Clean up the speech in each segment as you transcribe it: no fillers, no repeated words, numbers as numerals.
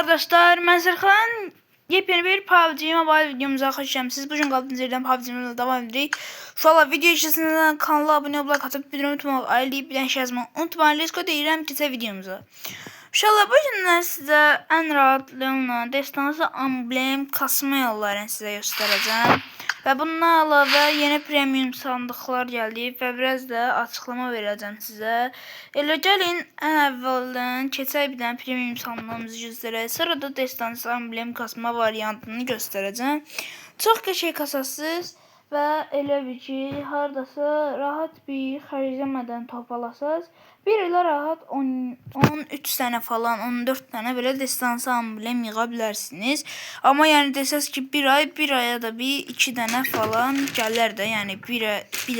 Arkadaşlar, ben Serkan. Yepyeni bir PUBG Mobile videomuza hoş geldiniz. Siz bugün kaldığınız yerden PUBG Mobile'da devam edirik. Şu an video içerisinden kanala abone olmayı, katıp bildirim unutmamak, aileyip bir şey yazmayı unutmayın. Let's go deyirəm ki, videomuza. İnşallah bu günlər sizə ən rahat Leon'la destansı amblem kasma yollarını sizə göstərəcəm. Və bundan əlavə yeni premium sandıqlar gəldi və biraz da açıqlama verəcəm sizə. Elə gəlin ən əvvəldən keçək bir dənə premium sandığımızı göstərək. Sonra da destansı amblem kasma variantını göstərəcəm. Çox qəşəng kasasız və elə bir ki, hardasa rahat bir xərcləmədən topalasaz. Bir ilə rahat 13 dənə falan, 14 dənə belə destansı amblem yığa bilərsiniz. Amma yəni desəz ki, bir aya da bir 2 dənə falan gələr də. Yəni bir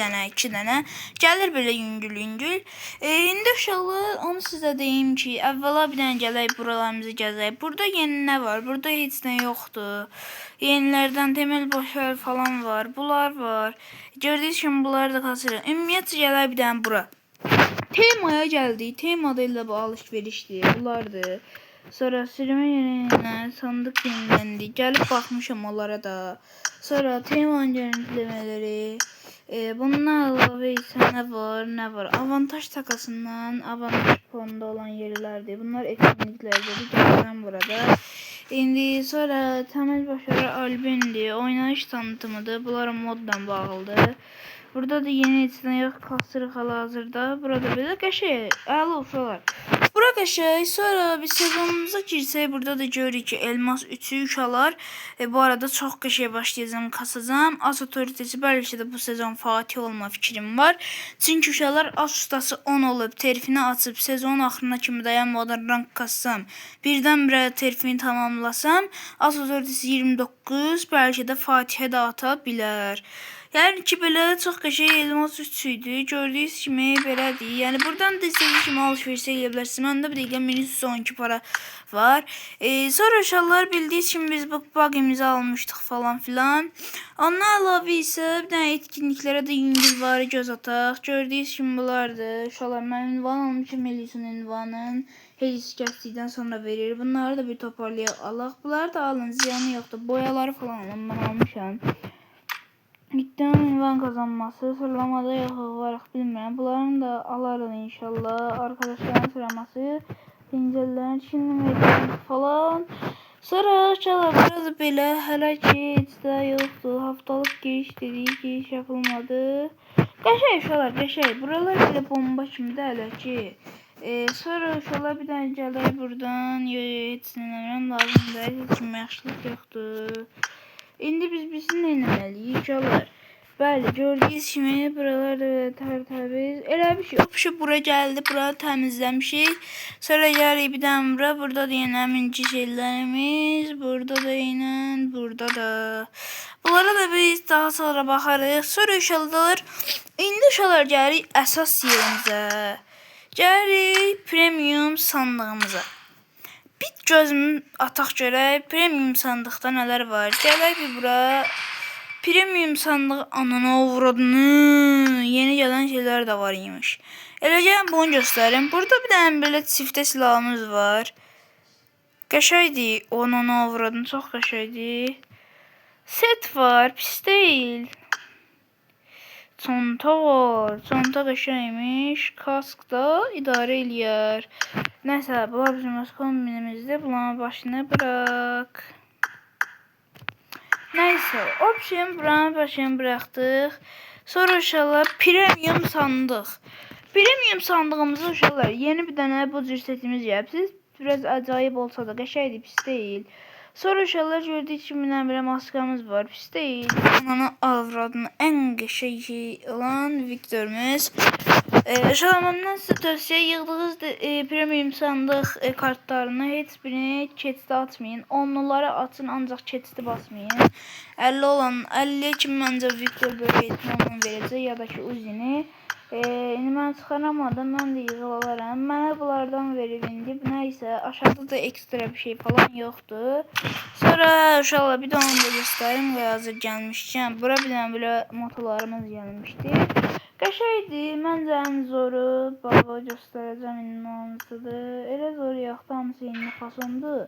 dənə, 2 dənə gəlir belə yüngül. İndi uşaqlar, onu sizə deyim ki, əvvəla bir dənə gələk buralarımızı gəzək. Burada yeni nə var? Burada heç nə yoxdur. Yenilərdən temel boşver falan var. Bunlar var. Gördüyünüz kimi bunları da kasırıq. Ümumiyyətlə gələk bir dənə bura. Temaya geldik. Temada ile bu alışverişti. Bunlardı. Sonra sürümü yenilen sandık yenilendi. Gelip bakmışım onlara da. Sonra temanın görüntülemeleri. Bununla əlavə isə nə var? Avantaj takasından avantaj fonda olan yerlerdi. Bunlar etkinliklerdi. Gələn burada. İndi sonra temel başarı albümdü. Oynayış tanıtımıdır. Bunlar moddan bağlıdır. Burada da yeni içinden yok kasırıq hal-hazırda. Burada böyle qəşəng, əla uşaqlar. Bura qəşəng. Sonra bir sezonumuza girsək, burada da görürük ki, elmas 3'ü uşaqlar. Bu arada çox qəşəng başlayacağım, kasacağım. As otoritesi bəlkə də bu sezon Fatih olma fikrim var. Çünki uşaqlar as ustası 10 olub, terfini açıb, sezonun axırına kimi dayanmadan rank kassam, birdən-birə terfini tamamlasam, as otoritesi 29, bəlkə də Fatihə də ata bilər. Yəni ki, belə çox qəşəng elmas 3 idi. Gördüyünüz kimi belədir. Yəni buradan da istədiyiniz kimi alışveriş edə bilərsiniz. Məndə bir dəqiqə minus 12 para var. Sonra uşaqlar, bildiyiniz kimi biz bu bug'imizi almışdıq falan filan. Ondan əlavə isə bir dənə etkinliklərə də yüngül var, göz ataq. Gördüyünüz kimi bunlardır. Uşaqlar, mən ünvan almışım, Melisa'nın ünvanın. Helis kəsdikdən sonra verir. Bunları da bir toparlayaq, alaq. Bunları da alın, ziyanı yoxdur. Boyaları falan ondan almışam. Gittim ünvan kazanması, sıralamada yaxın varıq, bilmirəm. Bunların da alarız inşallah. Arkadaşların sıraması, dincəllərin çinləməkdən falan. Sonra uşaqlar, burada belə hələ ki, heç də yoxdur. Haftalık giriş dedik, giriş yapılmadı. Qəşəng uşaqlar, qəşəng. Buralar belə bomba kimi də hələ ki. Sonra uşaqlar bir dənə gələk buradan. Heç nələmirəm, lazım da, heç kimi yaxşılıq yoxdur. İndi biz nə etməliyik uşaqlar? Bəli, gördüyünüz kimi buralarda tərtəmiz. Elə bir şey, o şey bura gəldi, bura təmizləmişik. Sonra gəlirik bir dənə bura. Burada da yenə minci şeylərimiz. Burada da yenə, burada da. Bunlara da biz daha sonra baxarıq. Sonra uşaqlar, indi uşaqlar gəlirik əsas yerimizə. Gəlirik premium sandığımıza. Bir gözümü ataq görək, premium sandıqda nələr var. Gələk bir bura. Premium sandığı anana uğradını. Yeni gələn şeylər də var imiş. Elə gəlin bunu göstərim. Burada bir dənə belə çiftə silahımız var. Qəşəngdir. Anana uğradını, çox qəşəngdir. Set var, pis deyil. Çanta var. Çanta qəşəngmiş. Kask da idarə eləyər. Nəysə, bunlar bizim öz kombinimizdir. Bunların başını bırak. Nəysə, option buranın başını bıraxdıq. Sonra uşaqlar, premium sandıq. Premium sandığımızı uşaqlar, yeni bir dənə bu cür setimiz gəlib. Biraz acayip olsa da qəşəngdir, pis deyil. Sonra uşaqlar, gördüyünüz kimi belə maskamız var, pis deyil. Ananı avradını ən qəşəng olan Viktor'umuz. Uşaqlar, məndən sizə tövsiyə, yığdığınız premium sandıq kartlarını heç birini keçdə atmayın. Onları atın, ancaq keçdi basmayın. 50 olan 50'ye kim məncə Viktor böyle etmə verəcək, ya da ki Uzi'ni. İndi mən çıxaramadım, mən də yığılaram. Mənə bunlardan verib indi. Nəysə, aşağıda da ekstra bir şey falan yoxdur. Sonra uşaqlar, bir də onu da göstərim və hazır gəlmişkən. Bura bir dənə belə motolarımız gəlmişdi. Qəşəngdir, məncə ən zoru. Baba göstərəcəm indi hansıdır. Elə zor yoxdur, hamısı indi fasondur.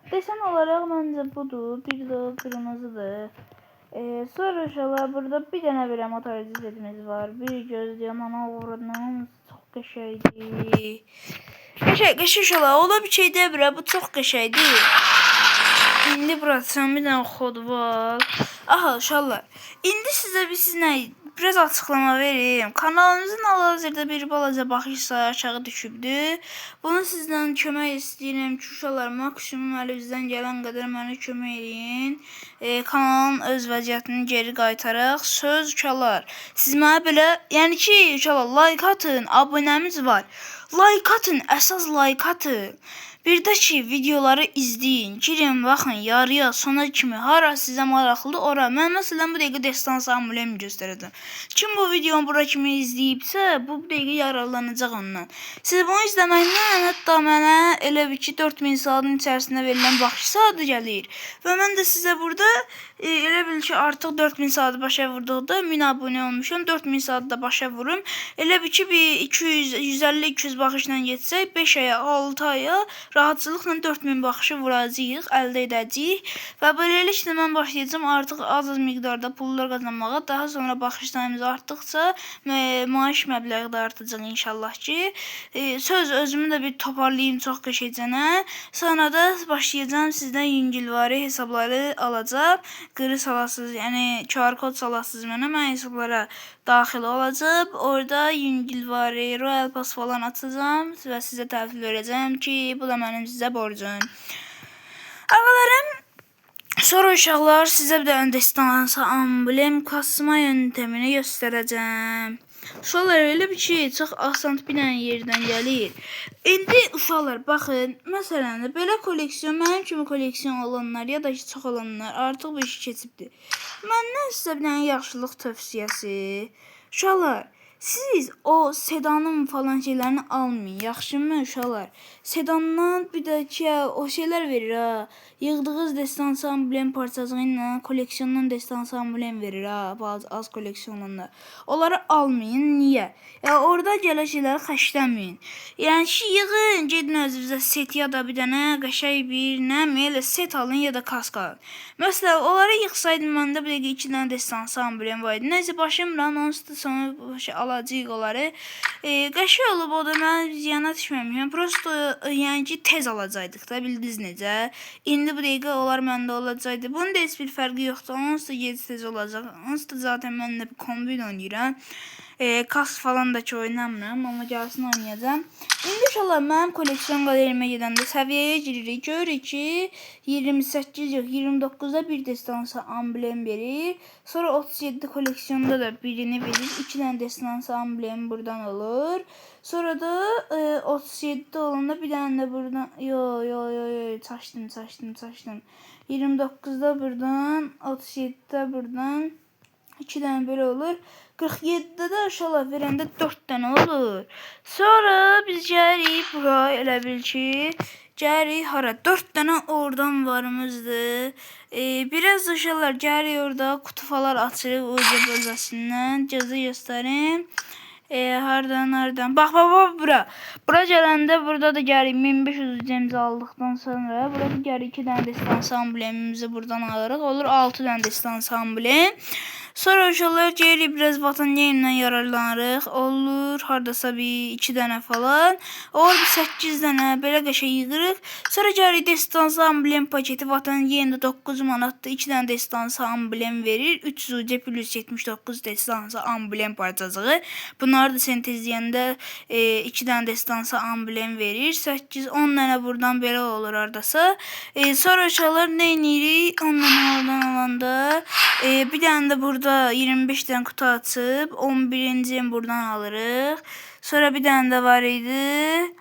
Desen olarak məncə budur. Bir də qırmızıdır. Sonra uşaqlar burada bir dənə belə motor setimiz var. Bir gözləyəm ana uğrundan çox qəşəngdir. Qəşəng uşaqlar ola bir şey demirəm. Bu çox qəşəngdir. İndi burası bir dənə kod var. Aha uşaqlar. İndi sizə biraz açıqlama vereyim. Kanalımızın hal-hazırda bir balaca baxış sayı aşağı düşübdür. Bunu sizdən kömək istəyirəm ki, uşaqlar maksimum əlinizdən gələn qədər mənə kömək eləyin. Kanalın öz vəziyyətini geri qaytaraq. Söz uşaqlar. Siz mənə belə, yəni ki, uşaqlar like atın, abunəmiz var. Like atın, əsas like atın. Bir də ki, videoları izləyin, girin, baxın, yarıya, sona kimi, hara sizə maraqlıdır, ora. Mən məsələn bu dəqiqə Destan Samulemi göstərəcəm. Kim bu videonu bura kimi izləyibsə, bu dəqiqə yararlanacaq ondan. Siz bunu izləməklə, hətta mənə elə bir ki, 4000 saatın içərisində verilən baxış saatı gəlir. Və mən də sizə burada elə bil ki, artıq 4000 saatı başa vurduqda 1000 abunə olmuşam, 4000 saatı da başa vurum. Elə bir ki, bir 150-200 baxışla getsək, 5 aya, 6 aya rahatçılıqla 4000 baxışı vuracağıq, əldə edəcəyik və beləliklə mən başlayacağım artıq az miqdarda pullar qazanmağa. Daha sonra baxış sayımız artdıqca maaş məbləği də artacaq inşallah ki. Söz özümü də bir toparlayayım çox qəşəngcənə. Sonra da başlayacağım sizdən yüngülvari hesabları alacaq. Qırı salasız, yəni QR kod salasız mənə hesablara daxil olacaq. Orada yüngülvari, Royal Pass falan atacağım və sizə təhvil verəcəm ki, bu da mənim sizə borcum. Ağalarım, sonra uşaqlar sizə bir də Destansa amblem kasma yöntemini göstərəcəm. Uşaqlar elə bir şey çox asan bir dənə yerdən gəlir. İndi uşaqlar baxın, məsələn belə koleksiyon, mənim kimi koleksiyon olanlar ya da ki çox olanlar artıq bu işi keçibdir. Məndən sizə bir dənə yaxşılıq tövsiyəsi. Uşaqlar, siz o sedanın falan şeylərini almayın, yaxşımı uşaqlar? Sedandan bir də ki, o şeylər verir ha. Yığdığınız Destansa amblem parçası ilə koleksiyondan Destansa amblem verir ha, bazı az koleksiyonlar. Onları almayın, niyə? Ya orada gələ şeyləri xəşləməyin. Yəni ki, yığın, gedin özünüzə set ya da bir dənə qəşəng bir elə set alın ya da kask alın. Məsələn, onları yığsaydım məndə bir dəqiqə 2 dənə Destansa amblem var idi. Nəsə başımdan onsuz da sonra alacağıq onları. Qəşəng olub o da mən ziyana düşməmişəm. Prosto yəni ki, tez alacaqdıq da, bildiniz necə? İndi bu dəqiqə onlar məndə olacaqdı. Bunun da heç bir fərqi yoxdur. Onsuz da gec tez olacaq. Onsuz da zaten mən də bir kombin oynayıram. Kask falan da ki oynamıram, amma gəlsin oynayacağım. İndi inşallah mənim koleksiyon qalerimə gedəndə səviyyəyə giririk. Görürük ki, 28 yox, 29-da bir Destansa amblem verir. Sonra 37 koleksiyonda da birini verir. 2 dənə Destansa amblem buradan olur. Sonra da 37'de olanda bir dənə də buradan çaşdım. 29'da buradan, 37'de buradan 2 dənə belə olur. 47'de də inşallah verəndə 4 dənə olur. Sonra biz gəlirik bura, elə bil ki, gəlirik hara? 4 dənə oradan varımızdır. Biraz inşallah gəlirik orada kutu falan açırıq uca bölgəsindən. Cazı göstərim. Hardan. Bax bura. Bura gələndə burada da gəlirik 1500 cəmzi aldıqdan sonra burada gəlirik 2 dənə Destansa amblemimizi buradan alırıq. Olur 6 dənə Destansa amblem. Sonra uşaqlar gəlirik biraz vatan yayından yararlanırıq. Olur hardasa bir 2 dənə falan. Olur bir 8 dənə belə qəşəng yığırıq. Sonra gəlirik Destansa amblem paketi vatan yayında 9 manatdır. 2 dənə Destansa amblem verir. 300 UC plus 79 Destansa amblem parçacığı. Bunları da sentezləyəndə 2 dənə Destansa amblem verir. 8-10 dənə buradan belə olur hardasa. Sonra uşaqlar nə edirik? 10 dənə oradan alanda bir dənə də burada 25 dənə kutu açıb 11-ci buradan alırıq. Sonra bir dənə də var idi.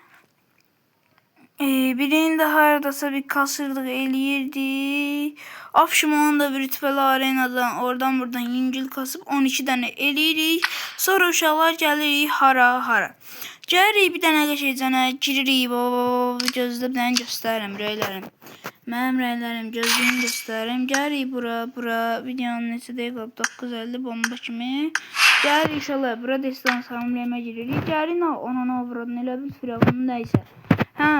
Birini də hardasa bir kasırdıq, eləyirdik. Afşimonun da bir rütbəli arenadan oradan buradan yüngül kasıb 12 dənə eləyirik. Sonra uşaqlar gəlirik hara. Gəlirik bir dənə qəşəngcənə giririk. Gözlə bir dənə göstərirəm rəylərim. Mənim rəylərim gözlüyümü göstərirəm. Gəlirik bura. Videonun neçə dəqiqə 9:50 bomba kimi. Gəlirik inşallah bura Destansa amblemə giririk. Gəlirik ona vuradın elə bir firavunun nəysə. Hə.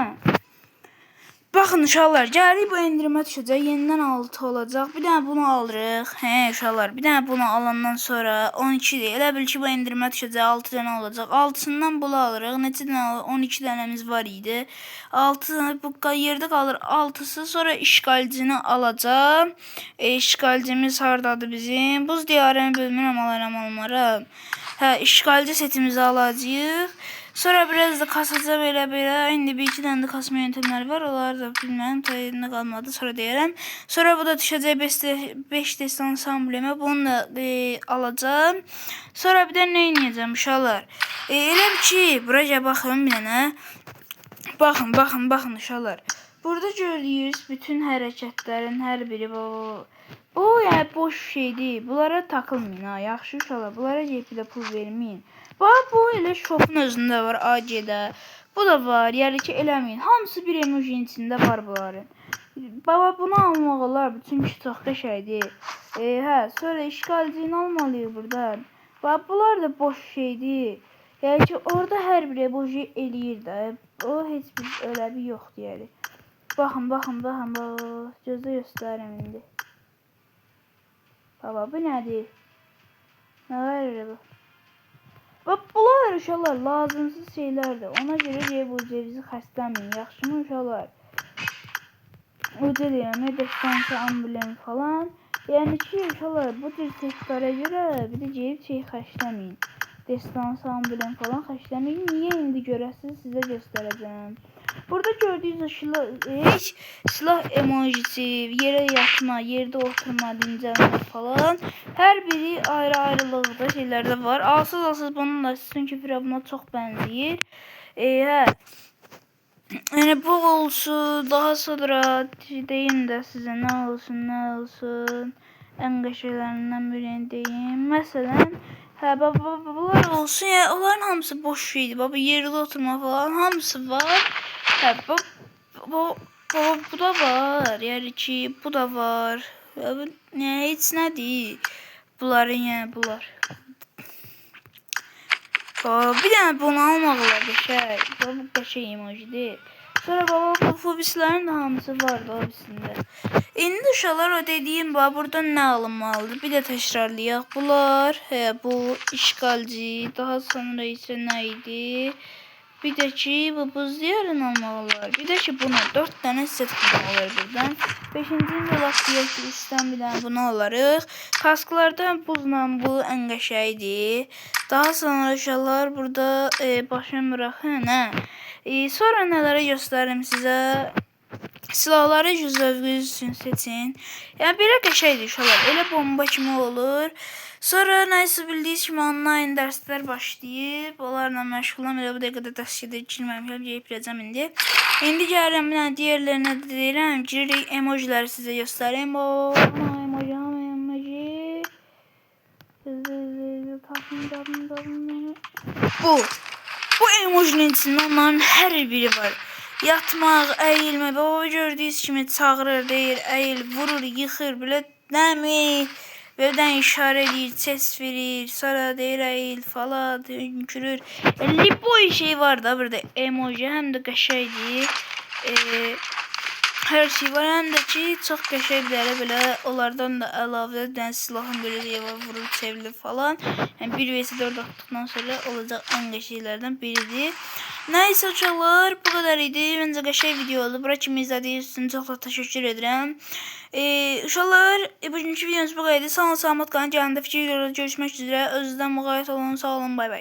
Baxın uşaqlar, gəlirik bu endirmə düşəcək, yenidən 6 olacaq. Bir dənə bunu alırıq. Hə uşaqlar, bir dənə bunu alandan sonra 12-dir. Elə bil ki bu endirmə düşəcək, 6 dənə olacaq. 6-sından bunu alırıq. Neçə dənə 12 dənəmiz var idi. 6 dənə bu yerdə qalır 6-sı. Sonra işgalcini alacağam. İşgalcimiz hardadır bizim? Buz diyarını bilmirəm, alaram. Hə, işgalci setimizi alacağıq. Sonra biraz da kasacağım elə. İndi bir iki dənə də kasma yöntemləri var. Onları da bilmirəm, tayında qalmadı. Sonra deyərəm. Sonra bu da düşəcək 5 destan sambleme. Bunu da alacağım. Sonra bir də nə edəcəm uşaqlar? Elə ki, buraya baxın bir dənə. Baxın uşaqlar. Burada gördüyünüz bütün hərəkətlərin hər biri bu yəni boş şeydir. Bunlara takılmayın ha. Yaxşı uşaqlar. Bunlara GP-də pul verməyin. Bax bu elə şopun özündə var, AG-də. Bu da var. Yəni ki eləməyin. Hamısı bir emojinin içində var bunların. Baba bunu almaq olar, çünki çox qəşəngdir. Hə, sonra işgalcini almalıyıq buradan. Bax bunlar da boş şeydir. Yəni ki orada hər bir emoji eləyir də. O heç bir öləbi yoxdur yəni. Baxın. Gözlə göstərim indi. Baba bu nədir? Nə var bu? Bax bunlar uşaqlar lazımsız şeylərdir. Ona görə bu cevizi xəstəməyin. Yaxşımı uşaqlar? Uca deyirəm, destansı amblem falan. Yəni ki uşaqlar bu tür setlərə görə bir də ceviz şey xəstəməyin. Destansı amblem falan xəstəməyin. Niyə indi görəsiniz, sizə göstərəcəm. Burada gördüyünüz silah emojisi, yerə yatma, yerdə oturma, dincəlmə falan. Hər biri ayrı-ayrılıqda şeylərdə var. Alsız bununla, çünki buna çox bənzəyir. Hə. Yəni bu olsun, daha sonra deyim də sizə nə olsun. Ən qəşənglərindən birini deyim. Məsələn, hə, bunlar olsun. Yəni onların hamısı boş şeydir. Baba yerdə oturma falan hamısı var. Hə, bu da var. Yəni ki, bu da var. Yəni heç nədir. Bunların yəni bunlar. Bir dənə bunu almaq olar qəşəng. Bu qəşəng emojidir. Sonra baba bu fobislərin də hamısı var da obisində. İndi uşaqlar o dediyim buradan nə alınmalıdır? Bir də təkrarlayaq. Bunlar, bu işgalci, daha sonra isə nə idi? Bir də ki bu buz diyarını almaq olar. Bir də ki bunu 4 dənə set almaq olar buradan. 5-ci olaq deyək ki üstdən bir dənə bunu alarıq. Kasklardan buzla bu ən qəşəngdir. Daha sonra uşaqlar burada başını bıraxın. Sonra nələrə göstərim sizə. Silahları zövqünüz üçün seçin. Yəni belə qəşəngdir uşaqlar. Elə bomba kimi olur. Sonra nəysə bildiyiniz kimi online dərslər başlayıb. Onlarla məşğulam. Elə bu dəqiqədə dərs girməmişəm. Gəlib biləcəm indi. İndi gəlirəm bir dənə digərlərinə də deyirəm. Giririk emojiləri sizə göstəreyim. Emoji. Bu emojinin içində onların hər biri var. Yatmaq, əyilmə. Baba gördüyünüz kimi çağırır, deyir, əyil, vurur, yıxır, belə nəmi? Böydən işarə edir, ses verir, sonra deyir əyil falan, hönkürür. Liboy şey var da burada emoji, həm də qəşəngdir. Hər şey var, həm də ki çox qəşəngdir. Belə onlardan da əlavə dən silahın belə deyəvə vurur, çevrilir falan. Yəni 1vs4 atdıqdan sonra olacaq ən qəşənglərdən biridir. Nəysə uşaqlar, bu qədər idi. Məncə qəşəng video oldu. Bura kimi izlədiyiniz üçün çox da təşəkkür edirəm. Uşaqlar, bugünkü videomuz bu qədər idi. Sağ olun, salamat qalın. Gəlində fikir görüşmək üzrə. Özünüzdən müğayət olun. Sağ olun, bay bay.